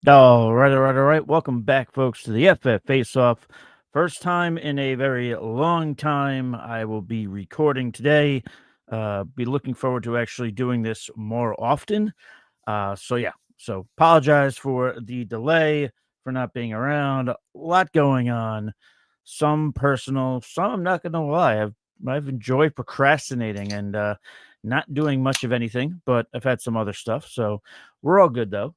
All right. Welcome back, folks, to the FF Face Off. First time in a very long time. I will be recording today. Be looking forward to actually doing this more often. So apologize for the delay, for not being around. A lot going on. Some personal, some I'm not going to lie. I've enjoyed procrastinating and not doing much of anything, but I've had some other stuff. So we're all good though.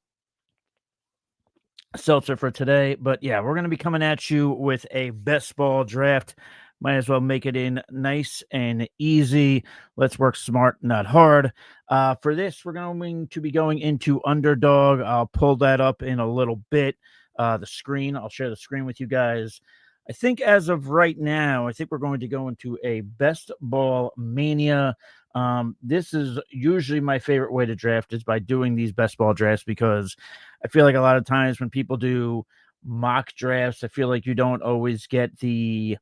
Seltzer for today. But yeah, we're going to be coming at you with a best ball draft. Might as well make it in nice and easy. Let's work smart, not hard. For this, we're going to be going into Underdog. I'll pull that up in a little bit. The screen, I'll share the screen with you guys. I think as of right now, I think we're going to go into a best ball mania. This is usually my favorite way to draft is by doing these best ball drafts because I feel like a lot of times when people do mock drafts, I feel like you don't always get you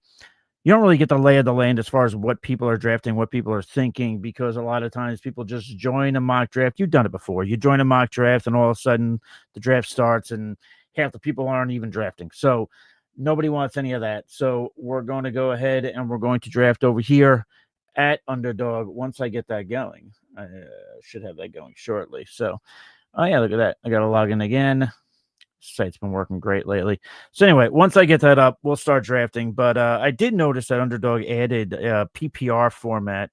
don't really get the lay of the land as far as what people are drafting, what people are thinking, because a lot of times people just join a mock draft. You've done it before. You join a mock draft, and all of a sudden the draft starts, and half the people aren't even drafting. So nobody wants any of that. So we're going to go ahead and we're going to draft over here at Underdog. Once I get that going, I should have that going shortly. So, oh yeah, look at that. I got to log in again. Site's been working great lately. So anyway, once I get that up, we'll start drafting. But I did notice that Underdog added PPR format,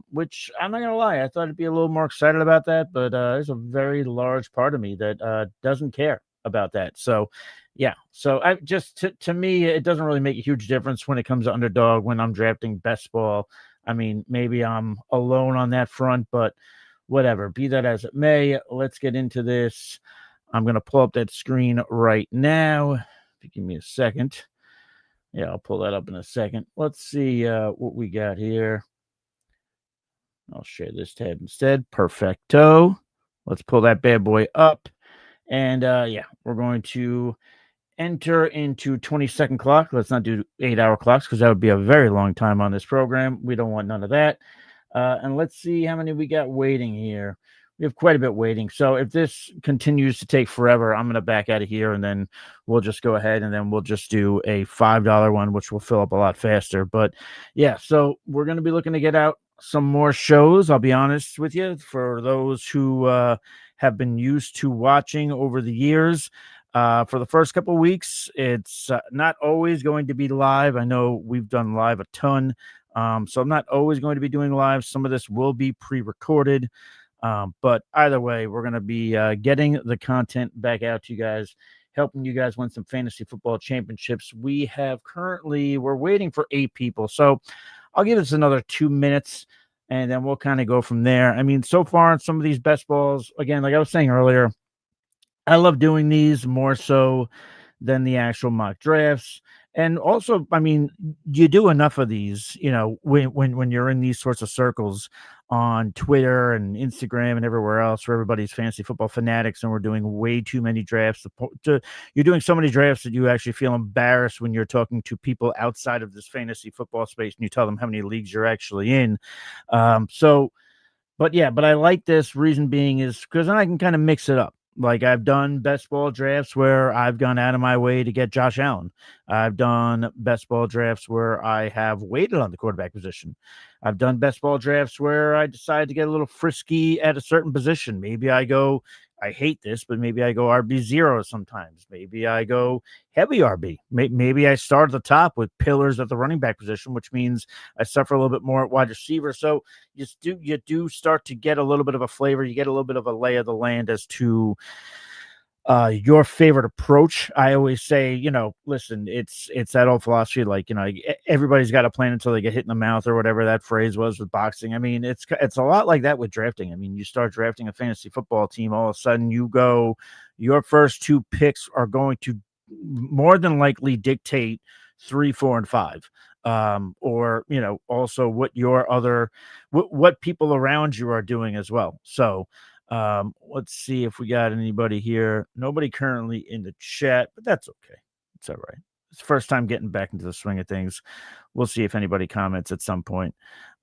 which I'm not gonna lie, I thought I'd be a little more excited about that, but there's a very large part of me that doesn't care about that. So yeah, so I just to me, it doesn't really make a huge difference when it comes to Underdog when I'm drafting best ball. I mean, maybe I'm alone on that front, but whatever. Be that as it may, let's get into this. I'm going to pull up that screen right now. If you give me a second. Yeah, I'll pull that up in a second. Let's see what we got here. I'll share this tab instead. Perfecto. Let's pull that bad boy up. And yeah, we're going to enter into 20-second clock. Let's not do 8-hour clocks because that would be a very long time on this program. We don't want none of that. And let's see how many we got waiting here. We have quite a bit waiting. So if this continues to take forever, I'm going to back out of here and then we'll just go ahead and then we'll just do a $5 one, which will fill up a lot faster. But yeah, so we're going to be looking to get out some more shows. I'll be honest with you, for those who have been used to watching over the years. For the first couple of weeks, it's not always going to be live. I know we've done live a ton. So I'm not always going to be doing live. Some of this will be pre-recorded. But either way, we're going to be getting the content back out to you guys, helping you guys win some fantasy football championships. We're waiting for 8 people. So I'll give us another 2 minutes and then we'll kind of go from there. I mean, so far in some of these best balls, again, like I was saying earlier, I love doing these more so than the actual mock drafts. And also, I mean, you do enough of these, when you're in these sorts of circles on Twitter and Instagram and everywhere else where everybody's fantasy football fanatics and we're doing way too many drafts. You're doing so many drafts that you actually feel embarrassed when you're talking to people outside of this fantasy football space and you tell them how many leagues you're actually in. But I like this. Reason being is because then I can kind of mix it up. Like I've done best ball drafts where I've gone out of my way to get Josh Allen. I've done best ball drafts where I have waited on the quarterback position. I've done best ball drafts where I decide to get a little frisky at a certain position. I hate this, but maybe I go RB0 sometimes. Maybe I go heavy RB. Maybe I start at the top with pillars at the running back position, which means I suffer a little bit more at wide receiver. So you do start to get a little bit of a flavor. You get a little bit of a lay of the land as to your favorite approach. I always say, listen, it's that old philosophy, like, everybody's got a plan until they get hit in the mouth or whatever that phrase was with boxing. I mean, it's a lot like that with drafting. I mean, you start drafting a fantasy football team, all of a sudden your first 2 picks are going to more than likely dictate 3, 4, and 5. Or also what people around you are doing as well. So let's see if we got anybody here. Nobody currently in the chat, but that's okay. It's all right. It's the first time getting back into the swing of things. We'll see if anybody comments at some point.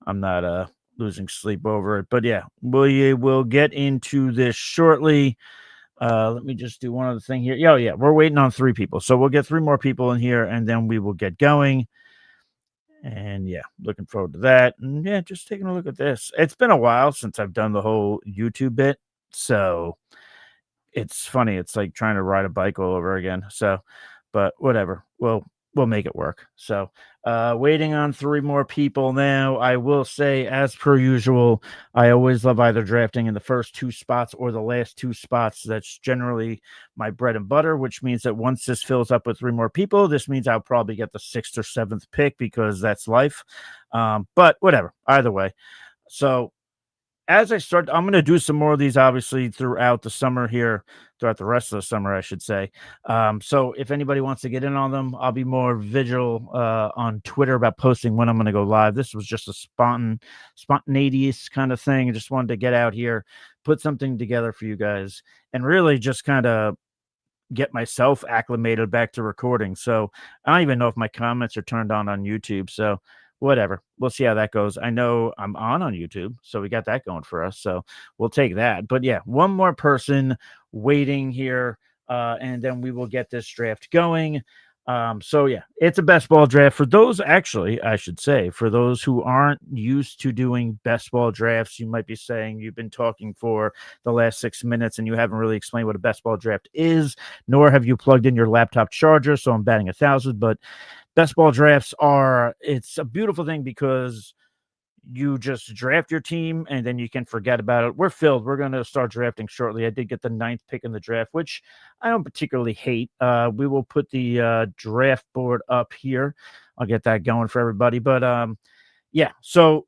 I'm not losing sleep over it, but yeah, we will get into this shortly. Let me just do one other thing here. Yeah, yeah, we're waiting on 3 people. So we'll get 3 more people in here and then we will get going. And yeah, looking forward to that. And yeah, just taking a look at this. It's been a while since I've done the whole YouTube bit. So it's funny. It's like trying to ride a bike all over again. So, but whatever. We'll make it work. So, waiting on 3 more people now. I will say, as per usual, I always love either drafting in the first 2 spots or the last 2 spots. That's generally my bread and butter, which means that once this fills up with 3 more people, this means I'll probably get the 6th or 7th pick because that's life. But whatever. Either way. So as I start, I'm going to do some more of these obviously throughout the summer here, throughout the rest of the summer, I should say. So if anybody wants to get in on them, I'll be more vigil on Twitter about posting when I'm going to go live. This was just a spontaneous kind of thing. I just wanted to get out here, put something together for you guys, and really just kind of get myself acclimated back to recording. So I don't even know if my comments are turned on YouTube. So whatever. We'll see how that goes. I know I'm on YouTube, so we got that going for us. So we'll take that. But yeah, one more person waiting here, and then we will get this draft going. So yeah, it's a best ball draft for those. Actually, I should say, for those who aren't used to doing best ball drafts, you might be saying you've been talking for the last 6 minutes and you haven't really explained what a best ball draft is, nor have you plugged in your laptop charger. So I'm batting 1,000. But best ball drafts it's a beautiful thing because you just draft your team and then you can forget about it. We're filled. We're going to start drafting shortly. I did get the 9th pick in the draft, which I don't particularly hate. We will put the draft board up here. I'll get that going for everybody. But yeah, so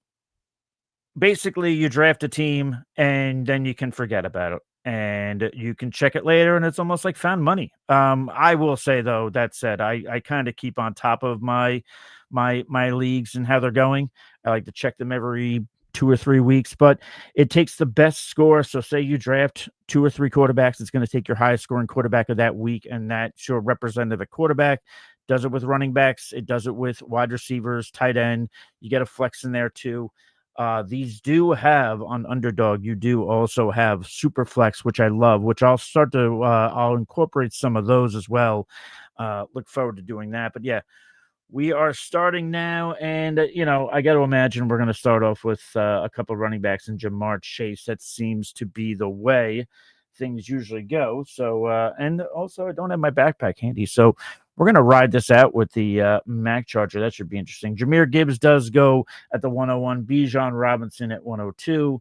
basically you draft a team and then you can forget about it and you can check it later and it's almost like found money. I will say though, that said, I kind of keep on top of my leagues and how they're going. I like to check them every 2 or 3 weeks, but it takes the best score. So say you draft 2 or 3 quarterbacks, it's going to take your highest scoring quarterback of that week, and that's your representative quarterback. Does it with running backs, it does it with wide receivers, tight end. You get a flex in there too. These do have on Underdog, you do also have super flex, which I love, which I'll incorporate some of those as well. Look forward to doing that. But yeah, we are starting now, and I got to imagine we're going to start off with a couple of running backs in Jamar Chase. That seems to be the way things usually go. So, and also I don't have my backpack handy, so we're going to ride this out with the Mac Charger. That should be interesting. Jahmyr Gibbs does go at the 101. Bijan Robinson at 102.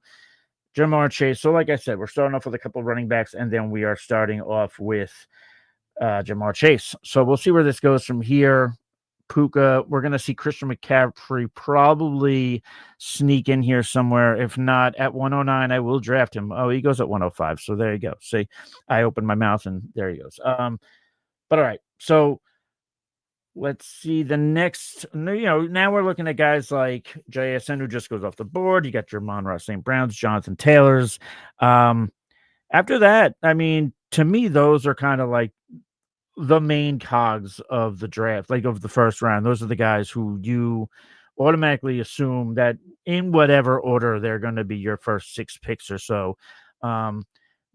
Jamar Chase. So, like I said, we're starting off with a couple of running backs, and then we are starting off with Jamar Chase. So we'll see where this goes from here. Puka, we're going to see Christian McCaffrey probably sneak in here somewhere. If not at 109, I will draft him. Oh, he goes at 105. So there you go. See, I opened my mouth and there he goes. But all right. So let's see the next. Now we're looking at guys like JSN who just goes off the board. You got your Amon-Ra St. Brown's, Jonathan Taylor's. After that, I mean, to me, those are kind of like the main cogs of the draft, like of the first round. Those are the guys who you automatically assume that in whatever order they're going to be your first 6 picks or so.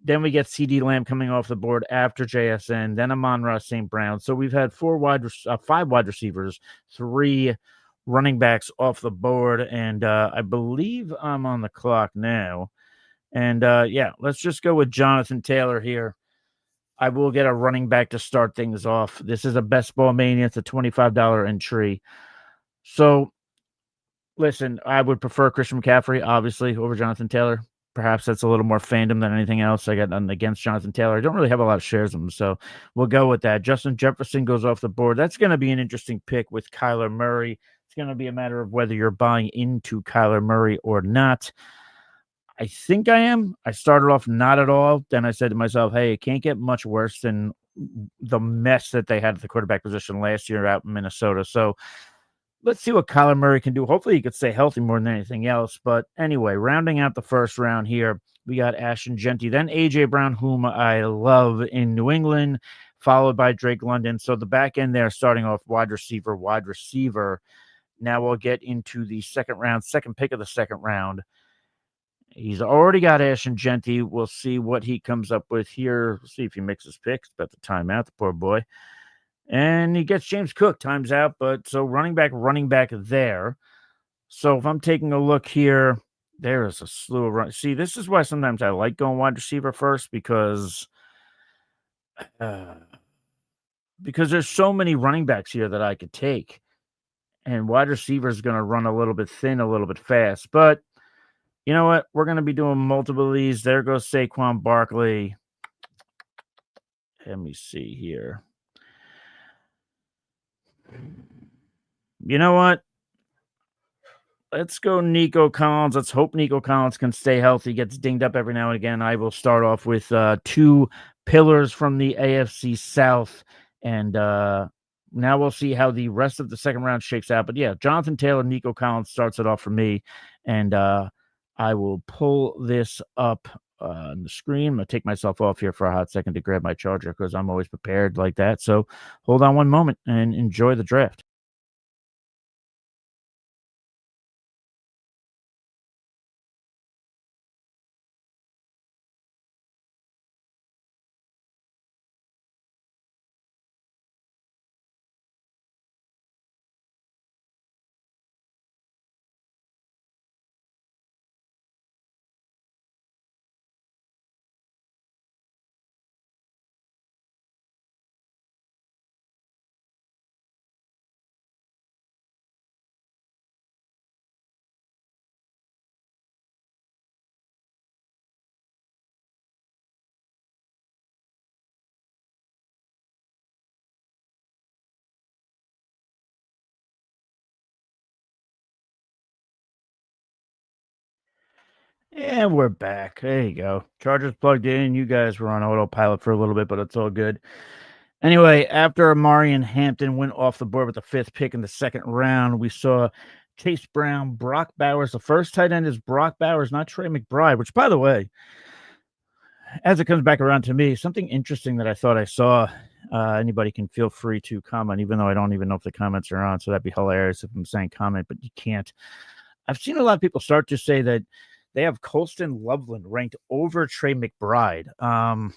Then we get CD Lamb coming off the board after JSN, then Amon-Ra St. Brown. So we've had 5 wide receivers, 3 running backs off the board, and I believe I'm on the clock now. And yeah, let's just go with Jonathan Taylor here. I will get a running back to start things off. This is a best ball mania. It's a $25 entry. So listen, I would prefer Christian McCaffrey, obviously, over Jonathan Taylor. Perhaps that's a little more fandom than anything else. I got nothing against Jonathan Taylor. I don't really have a lot of shares of him, so we'll go with that. Justin Jefferson goes off the board. That's going to be an interesting pick with Kyler Murray. It's going to be a matter of whether you're buying into Kyler Murray or not. I think I am. I started off not at all. Then I said to myself, hey, it can't get much worse than the mess that they had at the quarterback position last year out in Minnesota. So let's see what Kyler Murray can do. Hopefully he could stay healthy more than anything else. But anyway, rounding out the first round here, we got Ashton Genty, then A.J. Brown, whom I love in New England, followed by Drake London. So the back end there starting off wide receiver. Now we'll get into the second pick of the second round. He's already got Ashton Genty. We'll see what he comes up with here. We'll see if he makes his picks. About the timeout, the poor boy. And he gets James Cook, times out. But so running back there. So if I'm taking a look here, there is a slew of run. See, this is why sometimes I like going wide receiver first uh, because there's so many running backs here that I could take. And wide receiver is going to run a little bit thin, a little bit fast. But you know what? We're going to be doing multiple of these. There goes Saquon Barkley. Let me see here. You know what? Let's go Nico Collins. Let's hope Nico Collins can stay healthy, gets dinged up every now and again. I will start off with two pillars from the AFC South. And now we'll see how the rest of the second round shakes out. But yeah, Jonathan Taylor, Nico Collins starts it off for me. And I will pull this up on the screen. I'm going to take myself off here for a hot second to grab my charger because I'm always prepared like that. So hold on one moment and enjoy the draft. And we're back. There you go. Chargers plugged in. You guys were on autopilot for a little bit, but it's all good. Anyway, after Amari and Hampton went off the board with the fifth pick in the second round, we saw Chase Brown, Brock Bowers. The first tight end is Brock Bowers, not Trey McBride, which, by the way, as it comes back around to me, something interesting that I thought I saw. Anybody can feel free to comment, even though I don't even know if the comments are on. So that'd be hilarious if I'm saying comment, but you can't. I've seen a lot of people start to say that they have Colston Loveland ranked over Trey McBride. I'm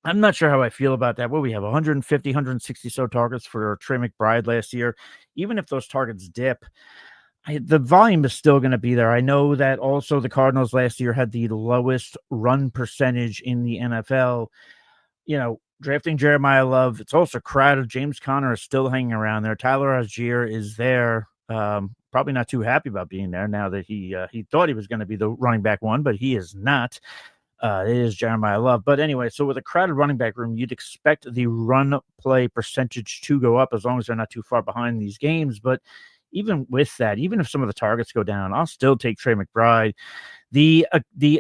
not sure how I feel about that. Well, we have 150, 160 so targets for Trey McBride last year. Even if those targets dip, the volume is still going to be there. I know that also the Cardinals last year had the lowest run percentage in the NFL. You know, drafting Jeremiah Love, it's also crowded. James Conner is still hanging around there. Tyler Algier is there. Probably not too happy about being there now that he thought he was going to be the running back one, but he is not. It is Jeremiah Love. But anyway, so with a crowded running back room, you'd expect the run play percentage to go up as long as they're not too far behind these games. But even with that, even if some of the targets go down, I'll still take Trey McBride. The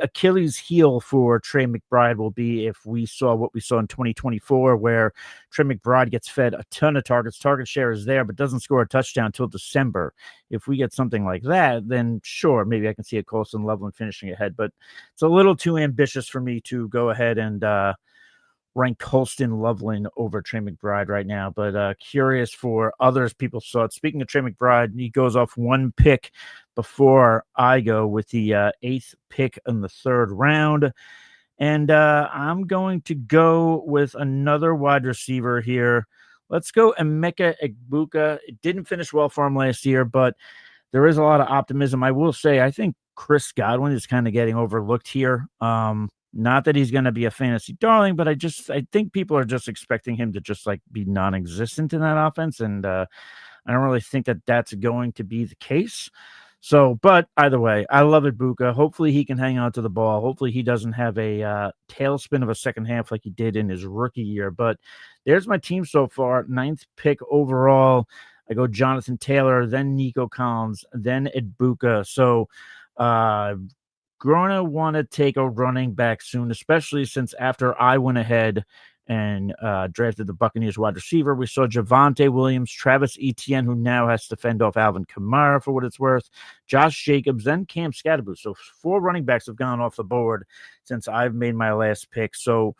Achilles heel for Trey McBride will be if we saw what we saw in 2024, where Trey McBride gets fed a ton of targets. Target share is there, but doesn't score a touchdown until December. If we get something like that, then sure, maybe I can see a Colston Loveland finishing ahead. But it's a little too ambitious for me to go ahead and rank Colston Loveland over Trey McBride right now, but curious for others people saw it. Speaking of Trey McBride, he goes off one pick before I go with the eighth pick in the third round. And I'm going to go with another wide receiver here. Let's go Emeka Egbuka. It didn't finish well for him last year, but there is a lot of optimism. I will say, I think Chris Godwin is kind of getting overlooked here. Not that he's going to be a fantasy darling, but I think people are just expecting him to just like be non-existent in that offense. And I don't really think that that's going to be the case. So, but either way, I love Ibuka. Hopefully he can hang on to the ball. Hopefully he doesn't have a tailspin of a second half like he did in his rookie year. But there's my team so far. Ninth pick overall. I go Jonathan Taylor, then Nico Collins, then Ibuka. So, going to want to take a running back soon, especially since after I went ahead and drafted the Buccaneers wide receiver, we saw Javonte Williams, Travis Etienne, who now has to fend off Alvin Kamara for what it's worth, Josh Jacobs, then Cam Scatterboo. So 4 running backs have gone off the board since I've made my last pick. So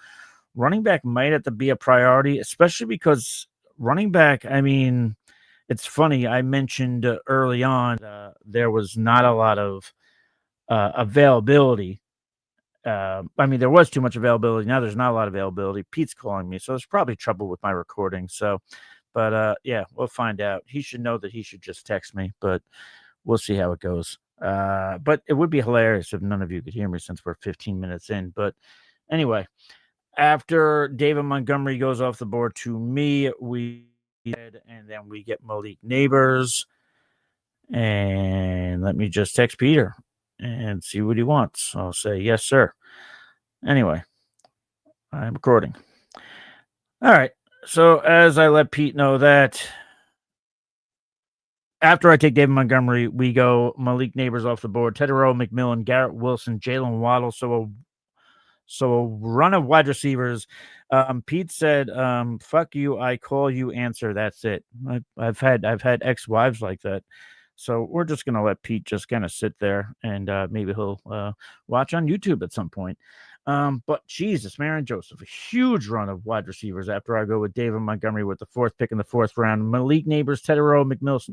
running back might have to be a priority, especially because running back, I mean, it's funny. I mentioned early on there was not a lot of availability. I mean, there was too much availability. Now there's not a lot of availability. Pete's calling me, so there's probably trouble with my recording. So, but yeah, we'll find out. He should know that he should just text me, but we'll see how it goes. But it would be hilarious if none of you could hear me since we're 15 minutes in. But anyway, after David Montgomery goes off the board to me, and then we get Malik Neighbors. And let me just text Peter and see what he wants. I'll say, yes, sir. Anyway, I'm recording. All right. So, as I let Pete know that after I take David Montgomery, we go Malik Neighbors off the board, Tedero, McMillan, Garrett Wilson, Jalen Waddle. So a run of wide receivers. Pete said, "Fuck you, I call you, answer. That's it." I've had ex-wives like that, so we're just gonna let Pete just kind of sit there and maybe he'll watch on YouTube at some point. But Jesus, Mary and Joseph, a huge run of wide receivers after I go with David Montgomery with the fourth pick in the fourth round. Malik Neighbors, Tedero, McMillan,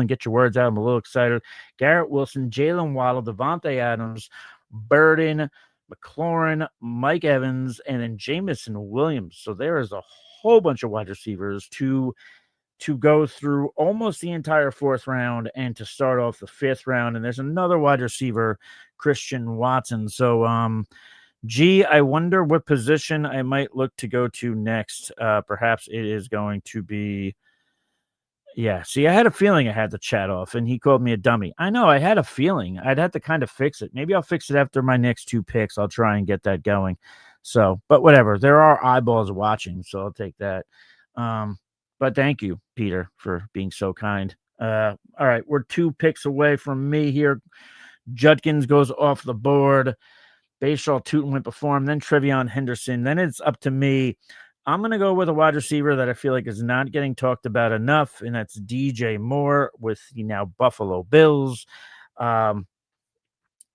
get your words out. I'm a little excited. Garrett Wilson, Jalen Waddle, Devontae Adams, Burden, McLaurin, Mike Evans, and then Jamison Williams. So there is a whole bunch of wide receivers to go through almost the entire fourth round and to start off the fifth round. And there's another wide receiver, Christian Watson. So I wonder what position I might look to go to next. Perhaps it is going to be yeah, see, I had a feeling I had the chat off, and he called me a dummy. I know, I had a feeling. I'd have to kind of fix it. Maybe I'll fix it after my next two picks. I'll try and get that going. So, but whatever. There are eyeballs watching, so I'll take that. But thank you, Peter, for being so kind. All right, we're two picks away from me here. Judkins goes off the board. Bashaw Tootin went before him, then Trevion Henderson. Then it's up to me. I'm going to go with a wide receiver that I feel like is not getting talked about enough, and that's DJ Moore with the now Buffalo Bills. Um,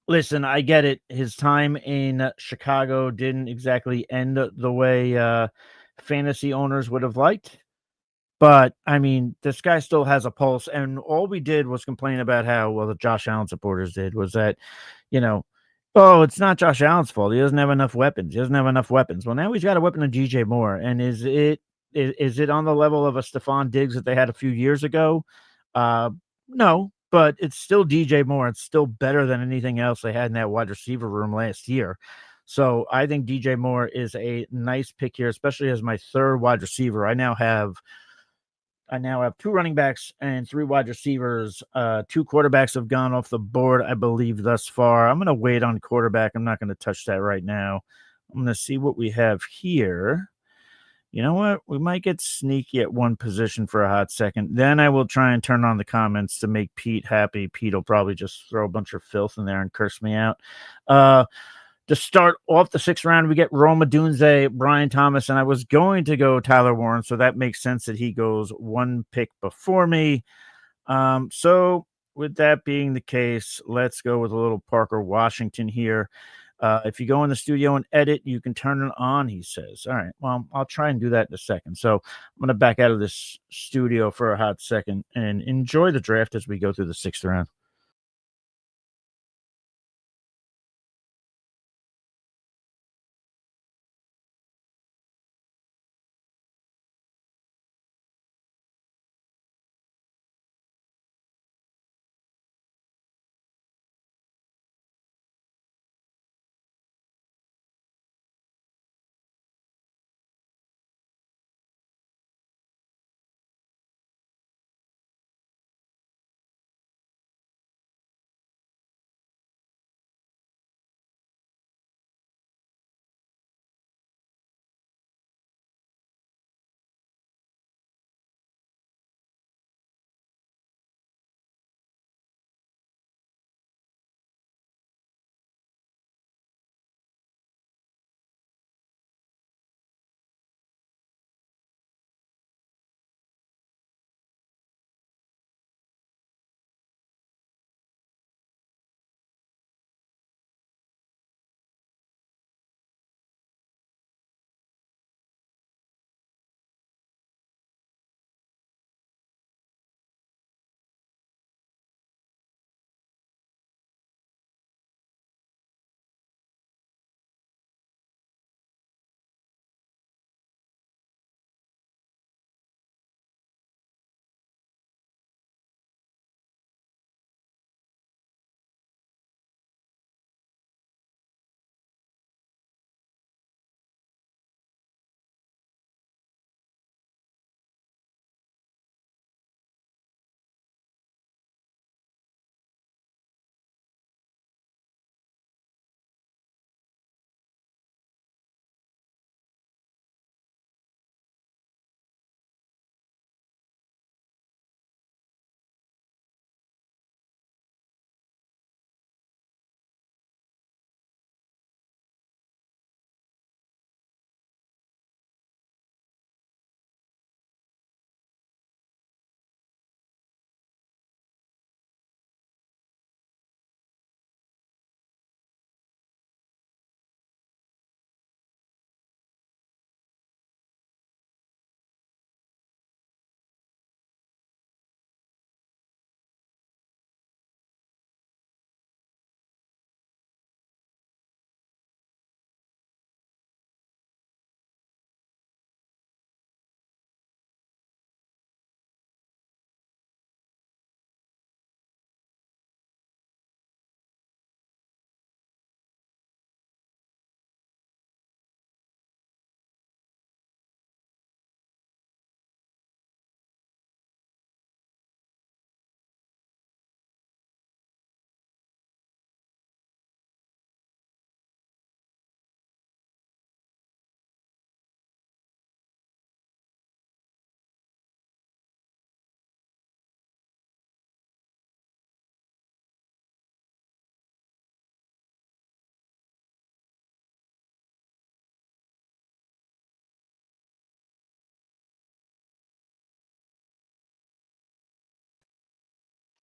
Listen, I get it. His time in Chicago didn't exactly end the way fantasy owners would have liked. But I mean, this guy still has a pulse, and all we did was complain about how well the Josh Allen supporters did was that, you know, oh, it's not Josh Allen's fault. He doesn't have enough weapons. He doesn't have enough weapons. Well, now he's got a weapon of DJ Moore, and is it on the level of a Stephon Diggs that they had a few years ago? No, but it's still DJ Moore. It's still better than anything else they had in that wide receiver room last year. So I think DJ Moore is a nice pick here, especially as my third wide receiver. I now have two running backs and three wide receivers. Two quarterbacks have gone off the board, I believe, thus far. I'm going to wait on quarterback. I'm not going to touch that right now. I'm going to see what we have here. You know what? We might get sneaky at one position for a hot second. Then I will try and turn on the comments to make Pete happy. Pete will probably just throw a bunch of filth in there and curse me out. To start off the sixth round, we get Roma Dunze, Brian Thomas, and I was going to go Tyler Warren, so that makes sense that he goes one pick before me. So with that being the case, let's go with a little Parker Washington here. If you go in the studio and edit, you can turn it on, he says. All right, well, I'll try and do that in a second. So I'm going to back out of this studio for a hot second and enjoy the draft as we go through the sixth round.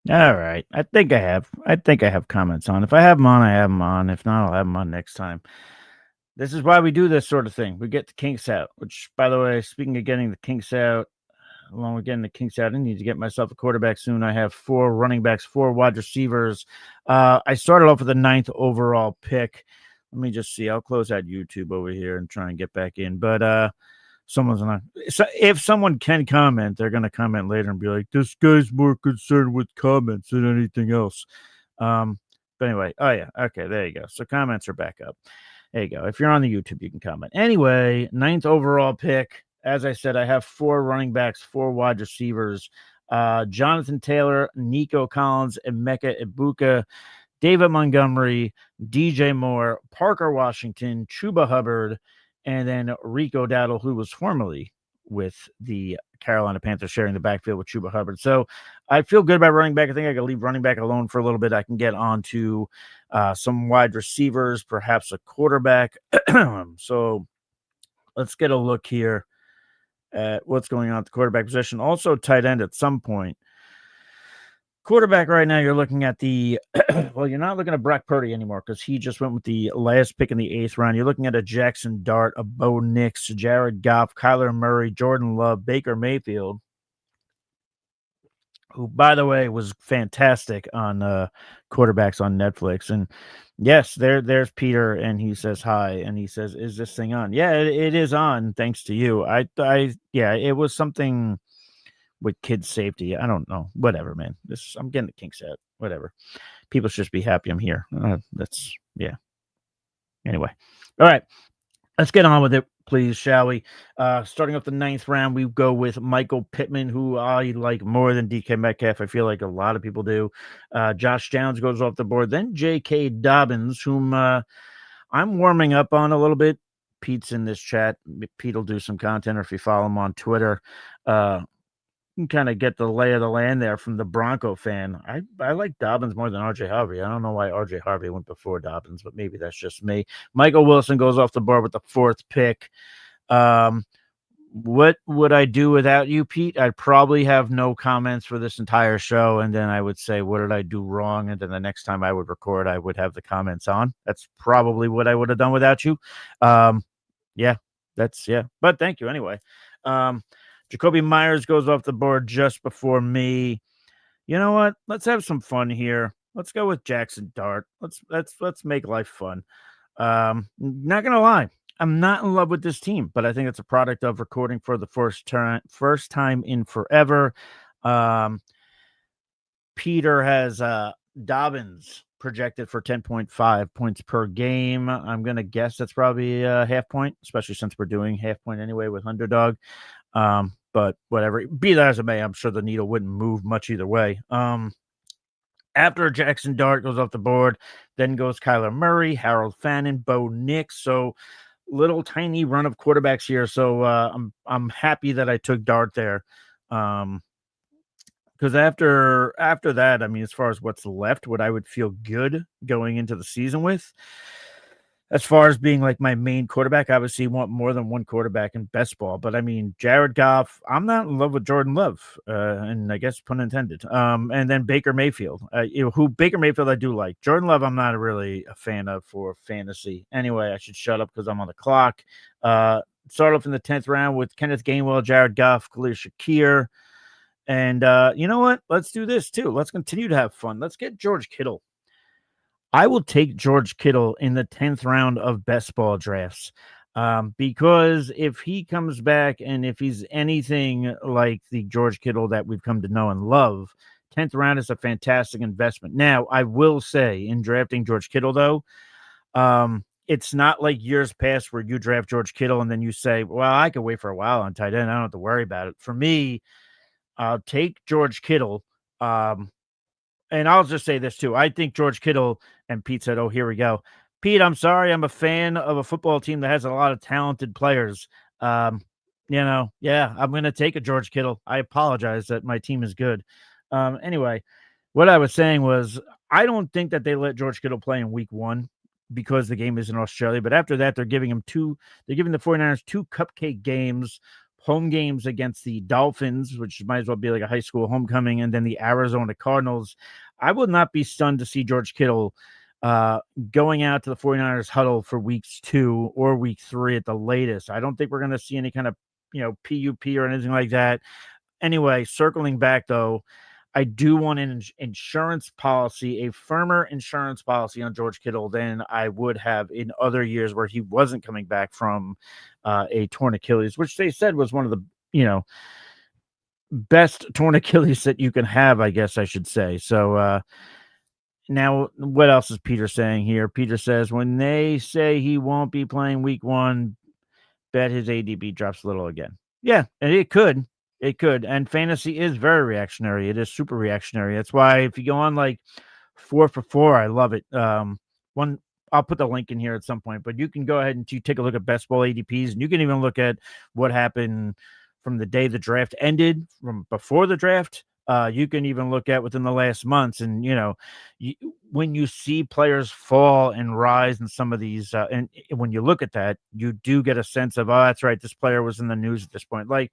All right. I think I have. I think I have comments on. If I have them on, I have them on. If not, I'll have them on next time. This is why we do this sort of thing. We get the kinks out, which, by the way, speaking of getting the kinks out, along with getting the kinks out, I need to get myself a quarterback soon. I have 4 running backs, 4 wide receivers. I started off with the 9th overall pick. Let me just see. I'll close out YouTube over here and try and get back in. But someone's not. So if someone can comment, they're going to comment later and be like, "This guy's more concerned with comments than anything else." Um, but anyway, oh yeah, okay, there you go. So comments are back up. There you go. If you're on the YouTube, you can comment. Anyway, 9th overall pick. As I said, I have 4 running backs, 4 wide receivers. Jonathan Taylor, Nico Collins, Emeka Ibuka, David Montgomery, DJ Moore, Parker Washington, Chuba Hubbard, and then Rico Dowdle, who was formerly with the Carolina Panthers, sharing the backfield with Chuba Hubbard. So I feel good about running back. I think I can leave running back alone for a little bit. I can get on to some wide receivers, perhaps a quarterback. So let's get a look here at what's going on at the quarterback position. Also, tight end at some point. Quarterback right now, you're looking at the well, you're not looking at Brock Purdy anymore because he just went with the last pick in the 8th round. You're looking at a Jackson Dart, a Bo Nix, Jared Goff, Kyler Murray, Jordan Love, Baker Mayfield, who, by the way, was fantastic on quarterbacks on Netflix. And yes, there's Peter, and he says hi, and he says, "Is this thing on?" Yeah, it is on, thanks to you. Yeah, it was something with kids' safety. I don't know. Whatever, man. I'm getting the kinks out. Whatever. People should just be happy I'm here. That's yeah. Anyway, all right. Let's get on with it, please, shall we? Starting off the 9th round, we go with Michael Pittman, who I like more than DK Metcalf. I feel like a lot of people do. Josh Downs goes off the board. Then J.K. Dobbins, whom I'm warming up on a little bit. Pete's in this chat. Pete will do some content, or if you follow him on Twitter, you can kind of get the lay of the land there from the Bronco fan. I like Dobbins more than RJ Harvey. I don't know why RJ Harvey went before Dobbins, but maybe that's just me. Michael Wilson goes off the board with the 4th pick. What would I do without you, Pete? I'd probably have no comments for this entire show, and then I would say, what did I do wrong? And then the next time I would record, I would have the comments on. That's probably what I would have done without you. Yeah, but thank you anyway. Jacoby Myers goes off the board just before me. You know what? Let's have some fun here. Let's go with Jackson Dart. Let's make life fun. Not gonna lie, I'm not in love with this team, but I think it's a product of recording for the first time in forever. Peter has Dobbins projected for 10.5 points per game. I'm gonna guess that's probably a half point, especially since we're doing half point anyway with Underdog. But whatever, be that as it may, I'm sure the needle wouldn't move much either way. After Jackson Dart goes off the board, then goes Kyler Murray, Harold Fannin, Bo Nix. So little tiny run of quarterbacks here. So I'm happy that I took Dart there. Because after that, I mean, as far as what's left, what I would feel good going into the season with, as far as being like my main quarterback, obviously you want more than one quarterback in best ball. But I mean, Jared Goff, I'm not in love with Jordan Love, and I guess pun intended. And then Baker Mayfield, who Baker Mayfield I do like. Jordan Love, I'm not really a fan of for fantasy. Anyway, I should shut up because I'm on the clock. Start off in the 10th round with Kenneth Gainwell, Jared Goff, Khalil Shakir. And you know what? Let's do this too. Let's continue to have fun. Let's get George Kittle. I will take George Kittle in the 10th round of best ball drafts, because if he comes back and if he's anything like the George Kittle that we've come to know and love, 10th round is a fantastic investment. Now, I will say in drafting George Kittle, though, it's not like years past where you draft George Kittle and then you say, well, I could wait for a while on tight end. I don't have to worry about it. For me, I'll take George Kittle. And I'll just say this too. I think George Kittle, and Pete said, oh, here we go. Pete, I'm sorry. I'm a fan of a football team that has a lot of talented players. I'm going to take a George Kittle. I apologize that my team is good. Anyway, what I was saying was I don't think that they let George Kittle play in week 1 because the game is in Australia. But after that, they're giving the 49ers 2 cupcake games home games against the Dolphins, which might as well be like a high school homecoming, and then the Arizona Cardinals, I would not be stunned to see George Kittle going out to the 49ers huddle for weeks 2 or week 3 at the latest. I don't think we're going to see any kind of, PUP or anything like that. Anyway, circling back though, I do want an insurance policy, a firmer insurance policy on George Kittle than I would have in other years where he wasn't coming back from a torn Achilles, which they said was one of the, best torn Achilles that you can have, I guess I should say. So now, what else is Peter saying here? Peter says, when they say he won't be playing week 1, bet his ADP drops a little again. Yeah, and it could. It could. And fantasy is very reactionary. It is super reactionary. That's why if you go on like 4 for 4, I love it. One, I'll put the link in here at some point, but you can go ahead and you take a look at best ball ADPs, and you can even look at what happened from the day the draft ended, from before the draft. You can even look at within the last months, and when you see players fall and rise in some of these, and when you look at that, you do get a sense of, oh, that's right, this player was in the news at this point. Like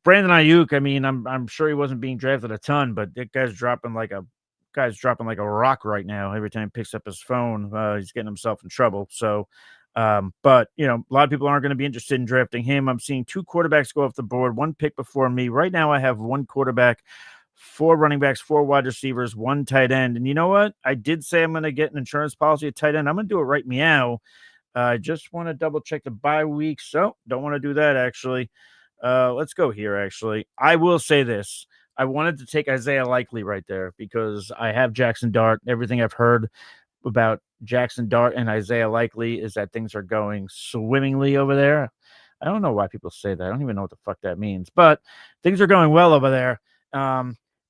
Brandon Ayuk, I mean, I'm sure he wasn't being drafted a ton, but that guy's dropping like a rock right now. Every time he picks up his phone, he's getting himself in trouble. So, but a lot of people aren't going to be interested in drafting him. I'm seeing 2 quarterbacks go off the board, 1 pick before me. Right now, I have 1 quarterback, 4 running backs, 4 wide receivers, 1 tight end. And you know what? I did say I'm going to get an insurance policy at tight end. I'm going to do it right meow. I just want to double check the bye week. So don't want to do that actually. Let's go here. Actually, I will say this. I wanted to take Isaiah Likely right there because I have Jackson Dart. Everything I've heard about Jackson Dart and Isaiah Likely is that things are going swimmingly over there. I don't know why people say that. I don't even know what the fuck that means, but things are going well over there.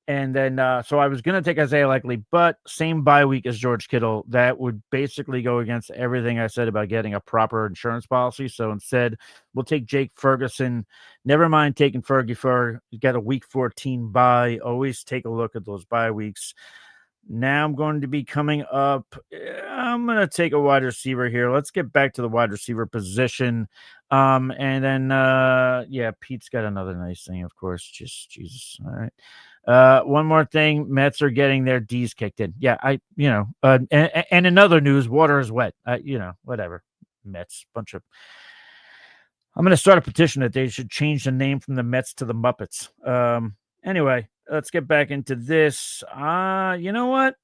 And then, so I was going to take Isaiah Likely, but same bye week as George Kittle. That would basically go against everything I said about getting a proper insurance policy. So instead, we'll take Jake Ferguson. Never mind taking Fergie for get a week 14 bye. Always take a look at those bye weeks. Now I'm going to be coming up. I'm going to take a wide receiver here. Let's get back to the wide receiver position. And then, yeah, Pete's got another nice thing, of course. Just Jesus. All right. One more thing, Mets are getting their D's kicked in. Yeah, and in other news, water is wet. Whatever. Mets, bunch of. I'm going to start a petition that they should change the name from the Mets to the Muppets. Anyway, let's get back into this. You know what?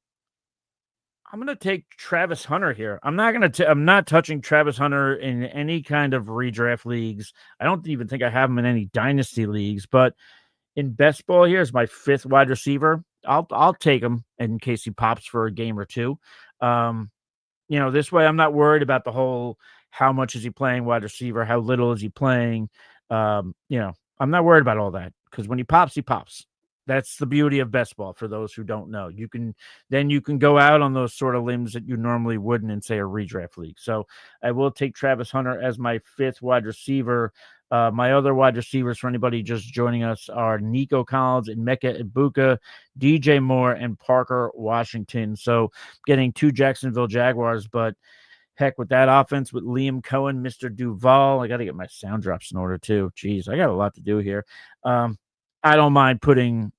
I'm going to take Travis Hunter here. I'm not touching Travis Hunter in any kind of redraft leagues. I don't even think I have him in any dynasty leagues, but in best ball here is my 5th wide receiver. I'll take him in case he pops for a game or 2. This way I'm not worried about the whole how much is he playing wide receiver, how little is he playing. I'm not worried about all that because when he pops, he pops. That's the beauty of best ball for those who don't know. You can go out on those sort of limbs that you normally wouldn't in, say, a redraft league. So I will take Travis Hunter as my 5th wide receiver. My other wide receivers for anybody just joining us are Nico Collins and Mecca Ibuka, DJ Moore, and Parker Washington. So getting 2 Jacksonville Jaguars, but heck with that offense with Liam Cohen, Mr. Duval. I got to get my sound drops in order too. Jeez, I got a lot to do here. I don't mind putting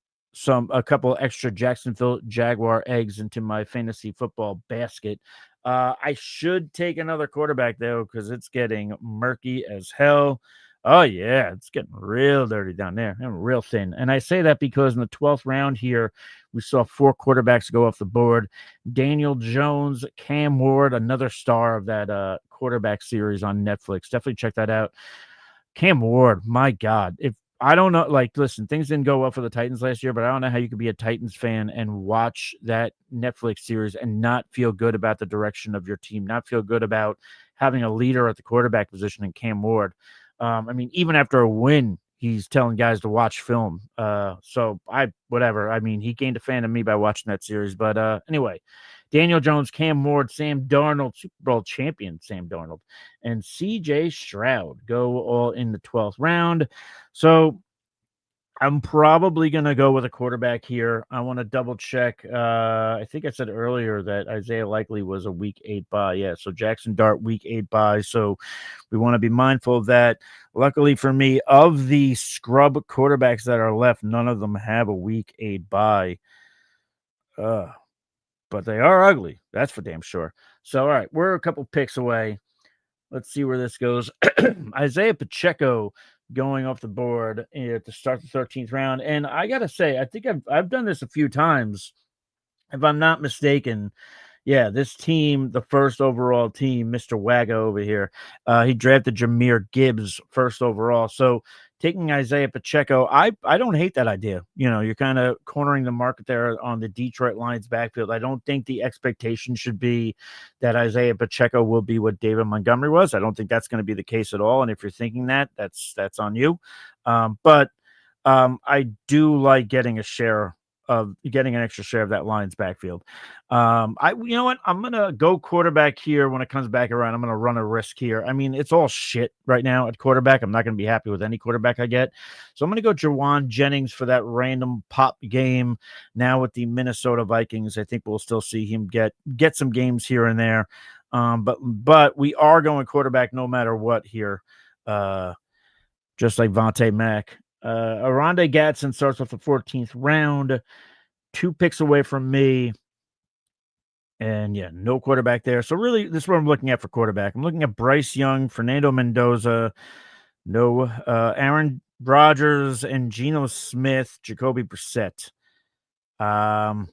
a couple extra Jacksonville Jaguar eggs into my fantasy football basket. I should take another quarterback though, because it's getting murky as hell. Oh yeah, it's getting real dirty down there and real thin. And I say that because in the 12th round here, we saw 4 quarterbacks go off the board. Daniel Jones, Cam Ward, another star of that quarterback series on Netflix. Definitely check that out. Cam Ward, my God. If I don't know, listen, things didn't go well for the Titans last year, but I don't know how you could be a Titans fan and watch that Netflix series and not feel good about the direction of your team, not feel good about having a leader at the quarterback position in Cam Ward. Even after a win, he's telling guys to watch film. Whatever. He gained a fan of me by watching that series. But anyway, Daniel Jones, Cam Ward, Sam Darnold, Super Bowl champion Sam Darnold, and CJ Stroud go all in the 12th round. So I'm probably going to go with a quarterback here. I want to double check. I think I said earlier that Isaiah Likely was a week 8 bye. Yeah, so Jackson Dart week 8 bye. So we want to be mindful of that. Luckily for me, of the scrub quarterbacks that are left, none of them have a week 8 bye. But they are ugly. That's for damn sure. So, all right, we're a couple picks away. Let's see where this goes. Isaiah Pacheco going off the board to start the 13th round. And I got to say, I think I've done this a few times. If I'm not mistaken, yeah, this team, the first overall team, Mr. Waggo over here, he drafted Jahmyr Gibbs first overall. So taking Isaiah Pacheco, I don't hate that idea. You know, you're kind of cornering the market there on the Detroit Lions backfield. I don't think the expectation should be that Isaiah Pacheco will be what David Montgomery was. I don't think that's going to be the case at all. And if you're thinking that, that's on you. But I do like getting an extra share of that Lions backfield. You know what? I'm gonna go quarterback here when it comes back around. I'm gonna run a risk here. I mean, it's all shit right now at quarterback. I'm not gonna be happy with any quarterback I get, so I'm gonna go Jawan Jennings for that random pop game. Now with the Minnesota Vikings, I think we'll still see him get some games here and there. But we are going quarterback no matter what here. Just like Vontae Mack. Aronde Gatson starts with the 14th round, 2 picks away from me. And yeah, no quarterback there. So really, this is what I'm looking at for quarterback. I'm looking at Bryce Young, Fernando Mendoza, no Aaron Rodgers, and Geno Smith, Jacoby Brissett. Ugh.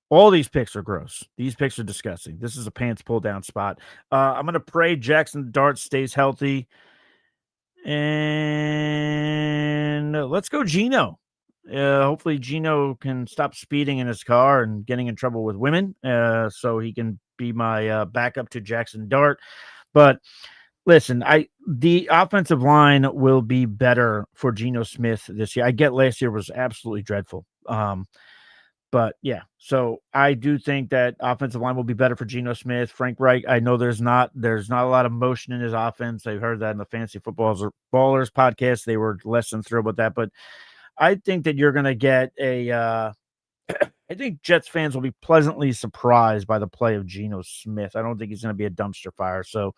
All these picks are gross. These picks are disgusting. This is a pants pull down spot. I'm going to pray Jackson Dart stays healthy. And let's go Geno. Hopefully Geno can stop speeding in his car and getting in trouble with women, so he can be my backup to Jackson Dart. But listen, the offensive line will be better for Geno Smith this year. I get last year was absolutely dreadful. But yeah, so I do think that offensive line will be better for Geno Smith. Frank Reich, I know there's not a lot of motion in his offense. I heard that in the Fantasy Footballers podcast. They were less than thrilled with that, but I think that you're going to get I think Jets fans will be pleasantly surprised by the play of Geno Smith. I don't think he's going to be a dumpster fire. So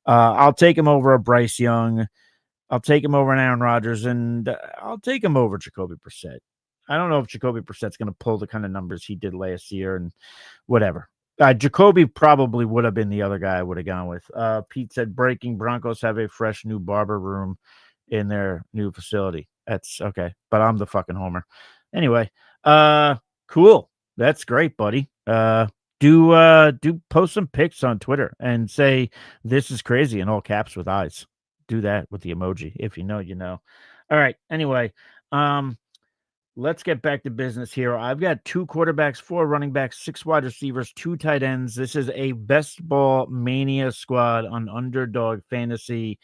I'll take him over a Bryce Young. I'll take him over an Aaron Rodgers, and I'll take him over Jacoby Brissett. I don't know if Jacoby Brissett's going to pull the kind of numbers he did last year and whatever. Jacoby probably would have been the other guy I would have gone with. Pete said, breaking, Broncos have a fresh new barber room in their new facility. That's okay, but I'm the fucking homer. Anyway, cool. That's great, buddy. Do post some pics on Twitter and say, this is crazy in all caps with eyes. Do that with the emoji. If you know, you know. All right. Anyway, let's get back to business here. I've got 2 quarterbacks, 4 running backs, 6 wide receivers, 2 tight ends. This is a best ball mania squad on Underdog Fantasy.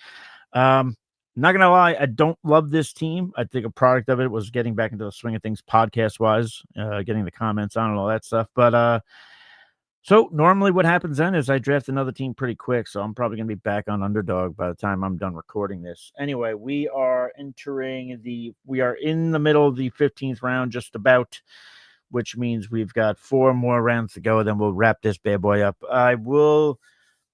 Not gonna lie, I don't love this team. I think a product of it was getting back into the swing of things podcast wise, getting the comments on and all that stuff. But so normally what happens then is I draft another team pretty quick. So I'm probably going to be back on Underdog by the time I'm done recording this. Anyway, we are in the middle of the 15th round, just about, which means we've got 4 more rounds to go. Then we'll wrap this bad boy up. I will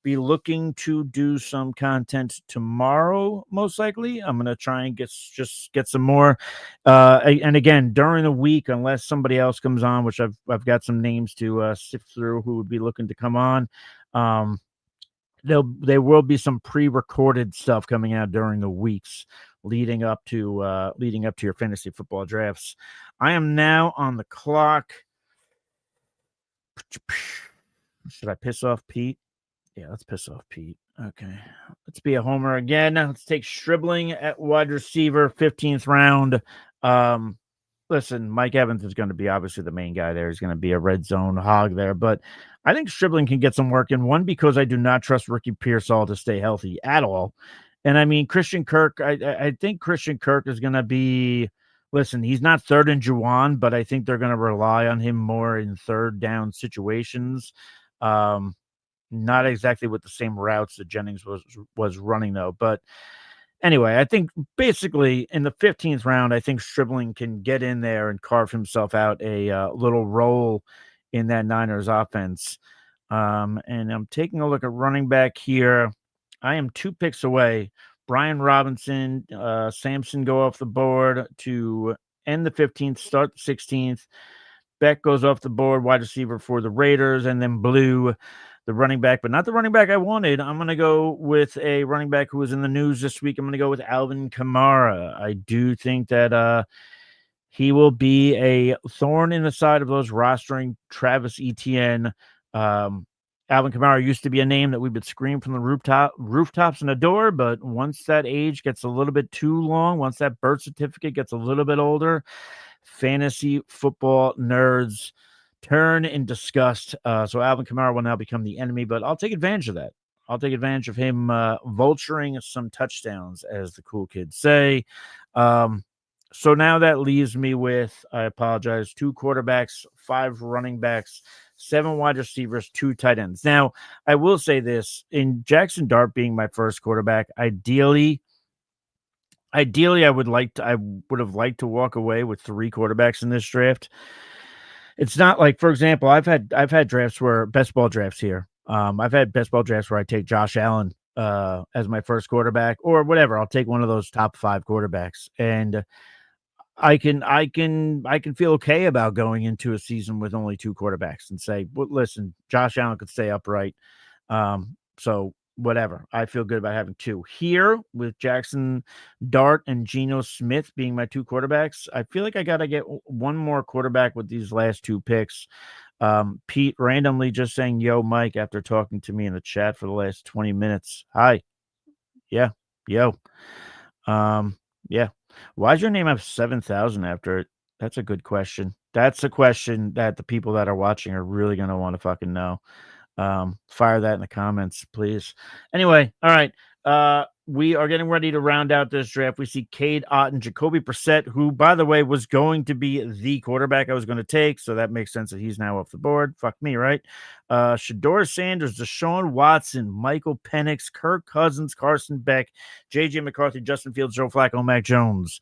be looking to do some content tomorrow, most likely. I'm going to try and get some more. And again, during the week, unless somebody else comes on, which I've got some names to sift through who would be looking to come on. There will be some pre-recorded stuff coming out during the weeks leading up to your fantasy football drafts. I am now on the clock. Should I piss off Pete? Yeah, let's piss off Pete. Okay. Let's be a homer again. Let's take Stribling at wide receiver, 15th round. Listen, Mike Evans is going to be obviously the main guy there. He's going to be a red zone hog there. But I think Stribling can get some work in. One, because I do not trust Ricky Pearsall to stay healthy at all. And I mean, Christian Kirk, I think Christian Kirk is going to be, listen, he's not third and Juwan, but I think they're going to rely on him more in third down situations. Not exactly with the same routes that Jennings was running, though. But Anyway, I think basically in the 15th round, I think Stribling can get in there and carve himself out a little role in that Niners offense. And I'm taking a look at running back here. I am 2 picks away. Brian Robinson, Samson go off the board to end the 15th, start the 16th. Beck goes off the board, wide receiver for the Raiders, and then Blue, the running back, but not the running back I wanted. I'm going to go with a running back who was in the news this week. I'm going to go with Alvin Kamara. I do think that he will be a thorn in the side of those rostering Travis Etienne. Alvin Kamara used to be a name that we would scream from the rooftops and adore, but once that age gets a little bit too long, once that birth certificate gets a little bit older, fantasy football nerds turn in disgust. So Alvin Kamara will now become the enemy, but I'll take advantage of that. I'll take advantage of him vulturing some touchdowns, as the cool kids say. So now that leaves me with, I apologize, 2 quarterbacks, 5 running backs, 7 wide receivers, 2 tight ends. Now, I will say this, in Jackson Dart being my first quarterback, ideally, I would have liked to walk away with 3 quarterbacks in this draft. It's not like, for example, I've had drafts where best ball drafts here. I've had best ball drafts where I take Josh Allen as my first quarterback or whatever. I'll take one of those top 5 quarterbacks, and I can feel okay about going into a season with only 2 quarterbacks and say, well, listen, Josh Allen could stay upright. So whatever. I feel good about having 2 here with Jackson Dart and Geno Smith being my 2 quarterbacks. I feel like I got to get one more quarterback with these last 2 picks. Pete randomly just saying, yo, Mike, after talking to me in the chat for the last 20 minutes. Hi. Yeah. Yo. Yeah. Why does your name have 7,000 after it? That's a good question. That's a question that the people that are watching are really going to want to fucking know. Fire that in the comments, please. Anyway, all right. We are getting ready to round out this draft. We see Cade Otton, Jacoby Brissett, who, by the way, was going to be the quarterback I was going to take. So that makes sense that he's now off the board. Fuck me, right? Shador Sanders, Deshaun Watson, Michael Penix, Kirk Cousins, Carson Beck, JJ McCarthy, Justin Fields, Joe Flacco, Mac Jones.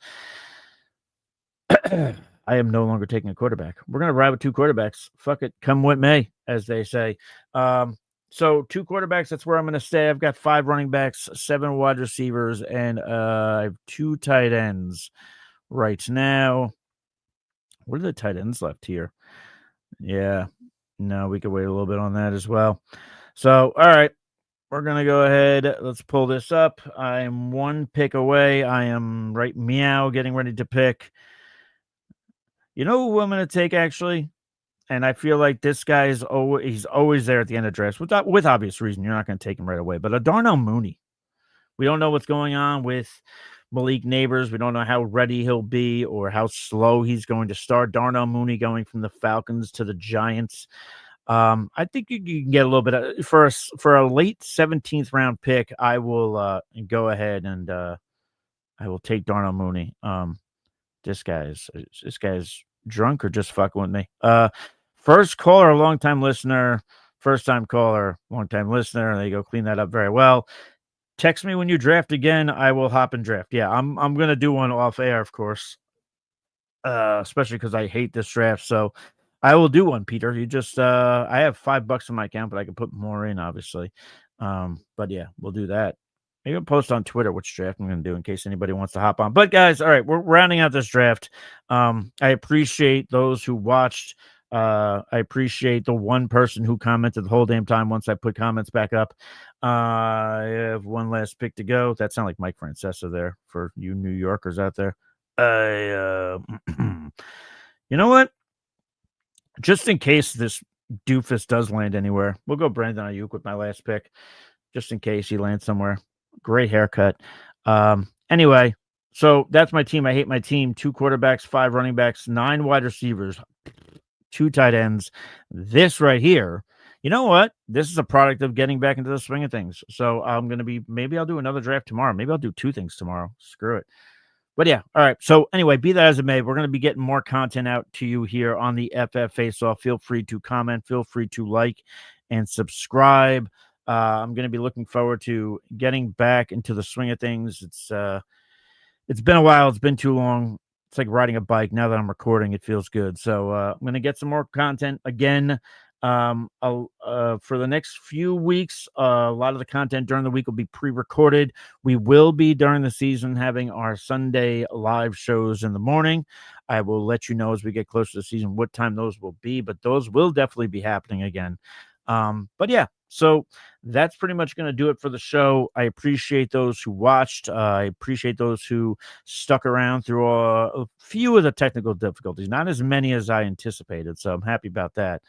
I am no longer taking a quarterback. We're going to ride with 2 quarterbacks. Fuck it. Come what may, as they say. So 2 quarterbacks, that's where I'm going to stay. I've got 5 running backs, 7 wide receivers, and I have 2 tight ends right now. What are the tight ends left here? Yeah. No, we could wait a little bit on that as well. So, all right. We're going to go ahead. Let's pull this up. I am 1 pick away. I am right meow getting ready to pick. You know who I'm going to take, actually? And I feel like this guy is he's always there at the end of drafts with obvious reason. You're not going to take him right away. But Darnell Mooney, we don't know what's going on with Malik Neighbors. We don't know how ready he'll be or how slow he's going to start. Darnell Mooney going from the Falcons to the Giants. I think you can get a little bit of, for a late 17th round pick. I will go ahead and I will take Darnell Mooney. This guy's drunk or just fucking with me. First caller, long time listener, first time caller, long time listener. There you go. Clean that up very well. Text me when you draft again. I will hop and draft. Yeah, I'm gonna do one off air, of course. Especially because I hate this draft. So I will do one, Peter. You just I have $5 in my account, but I can put more in, obviously. But yeah, we'll do that. Maybe I'll post on Twitter which draft I'm going to do in case anybody wants to hop on. But guys, all right, we're rounding out this draft. I appreciate those who watched. I appreciate the 1 person who commented the whole damn time once I put comments back up. I have 1 last pick to go. That sounds like Mike Francesa there for you New Yorkers out there. You know what? Just in case this doofus does land anywhere, we'll go Brandon Ayuk with my last pick. Just in case he lands somewhere. Great haircut. Anyway, so that's my team. I hate my team. 2 quarterbacks, 5 running backs, 9 wide receivers, 2 tight ends. This right here, you know what? This is a product of getting back into the swing of things. So I'm going to be, maybe I'll do another draft tomorrow. Maybe I'll do 2 things tomorrow. Screw it. But yeah, all right. So anyway, be that as it may, we're going to be getting more content out to you here on the FF Face Off. Feel free to comment. Feel free to like and subscribe. I'm going to be looking forward to getting back into the swing of things. It's been a while. It's been too long. It's like riding a bike. Now that I'm recording, it feels good. So I'm going to get some more content again. For the next few weeks, a lot of the content during the week will be pre-recorded. We will be during the season having our Sunday live shows in the morning. I will let you know as we get closer to the season what time those will be, but those will definitely be happening again. But yeah, so that's pretty much going to do it for the show. I appreciate those who watched. I appreciate those who stuck around through a few of the technical difficulties, not as many as I anticipated. So I'm happy about that.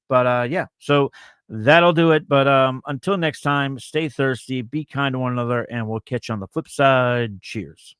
But yeah, so that'll do it. But until next time, stay thirsty, be kind to one another, and we'll catch you on the flip side. Cheers.